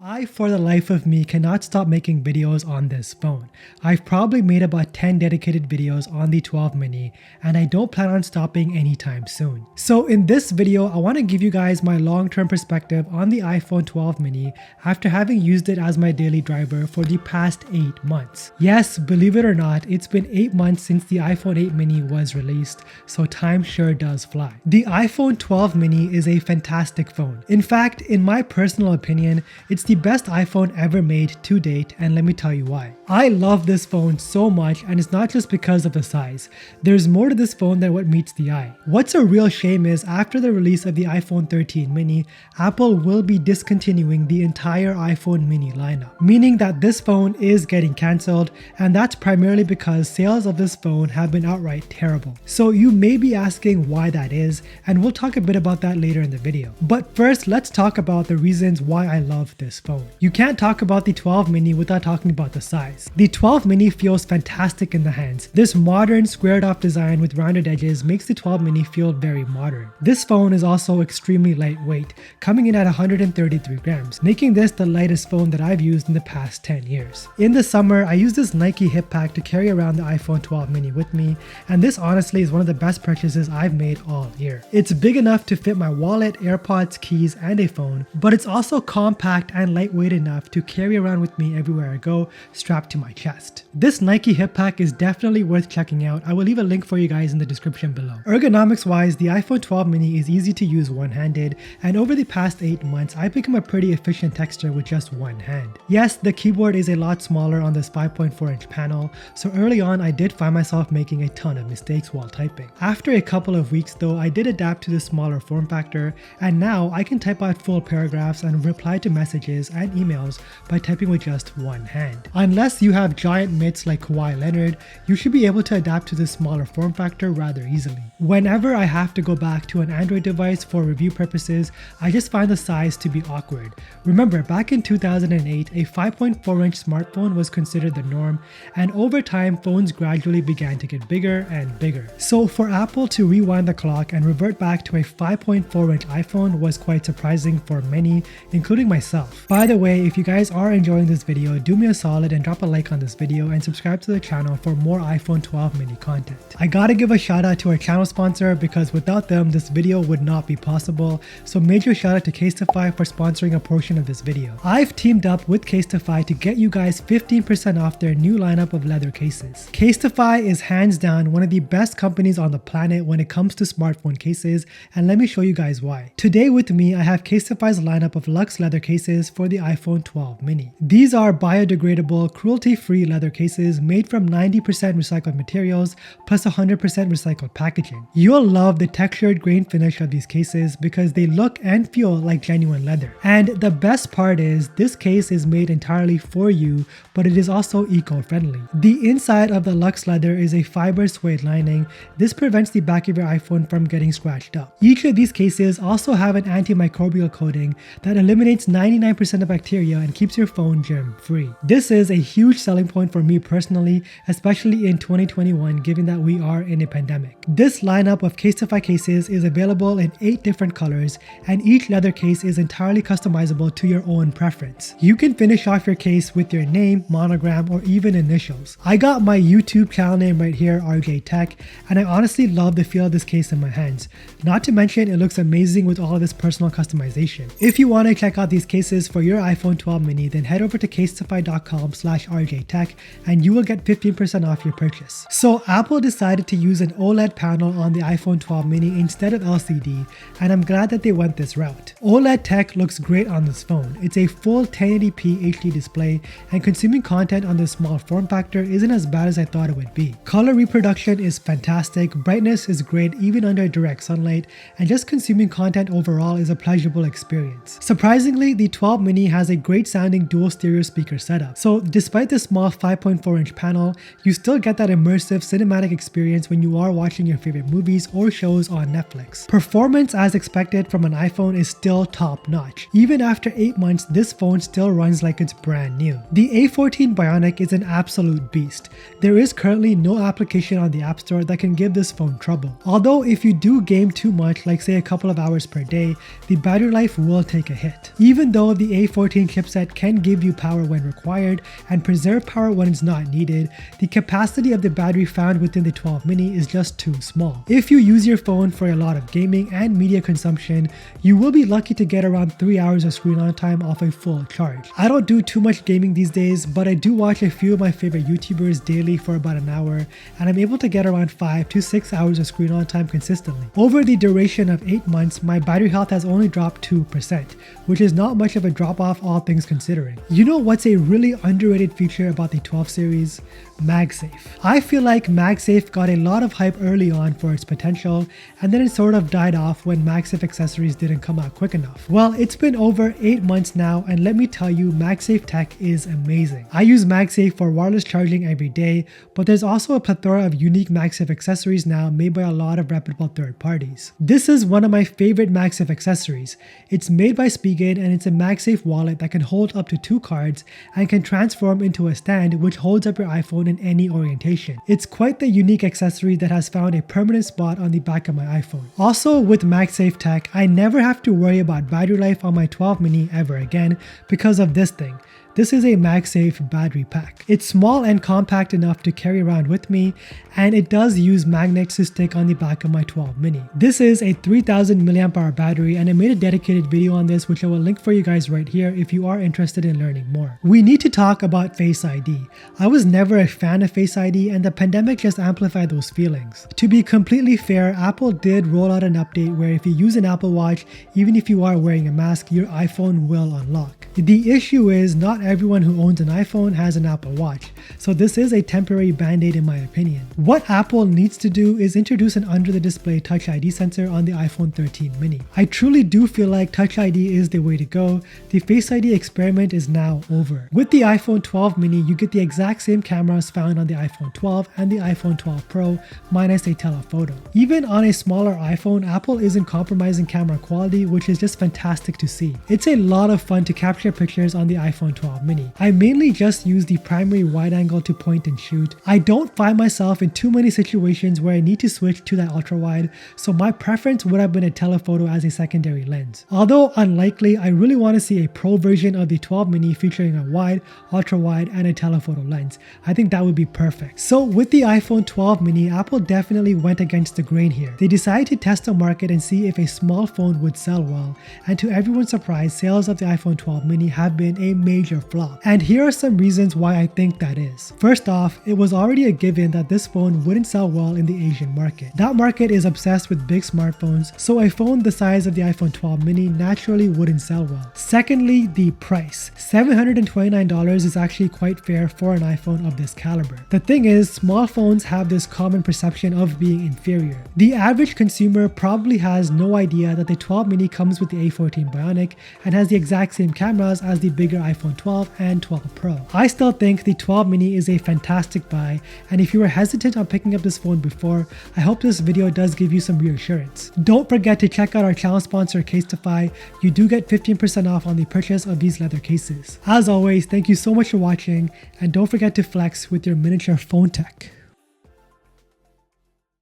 I, for the life of me, cannot stop making videos on this phone. I've probably made about 10 dedicated videos on the 12 mini, and I don't plan on stopping anytime soon. So in this video, I want to give you guys my long-term perspective on the iPhone 12 mini after having used it as my daily driver for the past 8 months. Yes, believe it or not, it's been 8 months since the iPhone 8 mini was released, so time sure does fly. The iPhone 12 mini is a fantastic phone. In fact, in my personal opinion, it's the best iPhone ever made to date, and let me tell you why. I love this phone so much, and it's not just because of the size. There's more to this phone than what meets the eye. What's a real shame is after the release of the iPhone 13 mini, Apple will be discontinuing the entire iPhone mini lineup, meaning that this phone is getting cancelled, and that's primarily because sales of this phone have been outright terrible. So you may be asking why that is, and we'll talk a bit about that later in the video. But first, let's talk about the reasons why I love this phone. You can't talk about the 12 mini without talking about the size. The 12 mini feels fantastic in the hands. This modern squared off design with rounded edges makes the 12 mini feel very modern. This phone is also extremely lightweight, coming in at 133 grams, making this the lightest phone that I've used in the past 10 years. In the summer, I used this Nike hip pack to carry around the iPhone 12 mini with me, and this honestly is one of the best purchases I've made all year. It's big enough to fit my wallet, AirPods, keys, and a phone, but it's also compact and lightweight enough to carry around with me everywhere I go, strapped to my chest. This Nike hip pack is definitely worth checking out. I will leave a link for you guys in the description below. Ergonomics wise, the iPhone 12 mini is easy to use one-handed, and over the past 8 months, I've become a pretty efficient texter with just one hand. Yes, the keyboard is a lot smaller on this 5.4-inch panel, so early on I did find myself making a ton of mistakes while typing. After a couple of weeks though, I did adapt to the smaller form factor, and now I can type out full paragraphs and reply to messages and emails by typing with just one hand. Unless you have giant mitts like Kawhi Leonard, you should be able to adapt to this smaller form factor rather easily. Whenever I have to go back to an Android device for review purposes, I just find the size to be awkward. Remember, back in 2008, a 5.4-inch smartphone was considered the norm, and over time, phones gradually began to get bigger and bigger. So for Apple to rewind the clock and revert back to a 5.4-inch iPhone was quite surprising for many, including myself. By the way, if you guys are enjoying this video, do me a solid and drop a like on this video and subscribe to the channel for more iPhone 12 mini content. I gotta give a shout out to our channel sponsor because without them, this video would not be possible. So major shout out to Casetify for sponsoring a portion of this video. I've teamed up with Casetify to get you guys 15% off their new lineup of leather cases. Casetify is hands down one of the best companies on the planet when it comes to smartphone cases, and let me show you guys why. Today with me, I have Casetify's lineup of luxe leather cases for the iPhone 12 mini. These are biodegradable, cruelty-free leather cases made from 90% recycled materials plus 100% recycled packaging. You'll love the textured grain finish of these cases because they look and feel like genuine leather. And the best part is this case is made entirely for you, but it is also eco-friendly. The inside of the luxe leather is a fiber suede lining. This prevents the back of your iPhone from getting scratched up. Each of these cases also have an antimicrobial coating that eliminates 99% of bacteria and keeps your phone germ-free. This is a huge selling point for me personally, especially in 2021 given that we are in a pandemic. This lineup of Casetify cases is available in 8 different colors, and each leather case is entirely customizable to your own preference. You can finish off your case with your name, monogram, or even initials. I got my YouTube channel name right here, RJ Tech, and I honestly love the feel of this case in my hands. Not to mention, it looks amazing with all of this personal customization. If you want to check out these cases for your iPhone 12 mini, then head over to casetify.com/rjtech and you will get 15% off your purchase. So Apple decided to use an OLED panel on the iPhone 12 mini instead of LCD, and I'm glad that they went this route. OLED tech looks great on this phone. It's a full 1080p HD display, and consuming content on this small form factor isn't as bad as I thought it would be. Color reproduction is fantastic, brightness is great even under direct sunlight, and just consuming content overall is a pleasurable experience. Surprisingly, the 12 mini has a great sounding dual stereo speaker setup. So despite the small 5.4-inch panel, you still get that immersive cinematic experience when you are watching your favorite movies or shows on Netflix. Performance as expected from an iPhone is still top notch. Even after 8 months, this phone still runs like it's brand new. The A14 Bionic is an absolute beast. There is currently no application on the App Store that can give this phone trouble. Although if you do game too much, like say a couple of hours per day, the battery life will take a hit. Even though the the A14 chipset can give you power when required and preserve power when it's not needed, the capacity of the battery found within the 12 mini is just too small. If you use your phone for a lot of gaming and media consumption, you will be lucky to get around 3 hours of screen on time off a full charge. I don't do too much gaming these days, but I do watch a few of my favorite YouTubers daily for about an hour, and I'm able to get around 5 to 6 hours of screen on time consistently. Over the duration of 8 months, my battery health has only dropped 2%, which is not much of a drop off all things considering. You know what's a really underrated feature about the 12 series? MagSafe. I feel like MagSafe got a lot of hype early on for its potential, and then it sort of died off when MagSafe Accessories didn't come out quick enough. Well, it's been over 8 months now, and let me tell you, MagSafe tech is amazing. I use MagSafe for wireless charging every day, but there's also a plethora of unique MagSafe accessories now made by a lot of reputable third parties. This is one of my favorite MagSafe accessories. It's made by Spigen, and it's a MagSafe wallet that can hold up to 2 cards and can transform into a stand which holds up your iPhone in any orientation. It's quite the unique accessory that has found a permanent spot on the back of my iPhone. Also, with MagSafe tech, I never have to worry about battery life on my 12 mini ever again because of this thing. This is a MagSafe battery pack. It's small and compact enough to carry around with me, and it does use magnets to stick on the back of my 12 mini. This is a 3000 mAh battery, and I made a dedicated video on this which I will link for you guys right here if you are interested in learning more. We need to talk about Face ID. I was never a fan of Face ID, and the pandemic just amplified those feelings. To be completely fair, Apple did roll out an update where if you use an Apple Watch, even if you are wearing a mask, your iPhone will unlock. The issue is not everyone who owns an iPhone has an Apple Watch, so this is a temporary band-aid in my opinion. What Apple needs to do is introduce an under-the-display Touch ID sensor on the iPhone 13 mini. I truly do feel like Touch ID is the way to go. The Face ID experiment is now over. With the iPhone 12 mini, you get the exact same cameras found on the iPhone 12 and the iPhone 12 Pro minus a telephoto. Even on a smaller iPhone, Apple isn't compromising camera quality, which is just fantastic to see. It's a lot of fun to capture pictures on the iPhone 12 mini. I mainly just use the primary wide angle to point and shoot. I don't find myself in too many situations where I need to switch to that ultra wide, so my preference would have been a telephoto as a secondary lens. Although unlikely, I really want to see a pro version of the 12 mini featuring a wide, ultra wide, and a telephoto lens. I think that would be perfect. So with the iPhone 12 mini, Apple definitely went against the grain here. They decided to test the market and see if a small phone would sell well, and to everyone's surprise, sales of the iPhone 12 mini have been a major flop. And here are some reasons why I think that is. First off, it was already a given that this phone wouldn't sell well in the Asian market. That market is obsessed with big smartphones, so a phone the size of the iPhone 12 mini naturally wouldn't sell well. Secondly, the price. $729 is actually quite fair for an iPhone of this caliber. The thing is, small phones have this common perception of being inferior. The average consumer probably has no idea that the 12 mini comes with the A14 Bionic and has the exact same cameras as the bigger iPhone 12 and 12 Pro. I still think the 12 mini is a fantastic buy, and if you were hesitant on picking up this phone before, I hope this video does give you some reassurance. Don't forget to check out our channel sponsor Casetify. You do get 15% off on the purchase of these leather cases. As always, thank you so much for watching, and don't forget to flex with your miniature phone tech.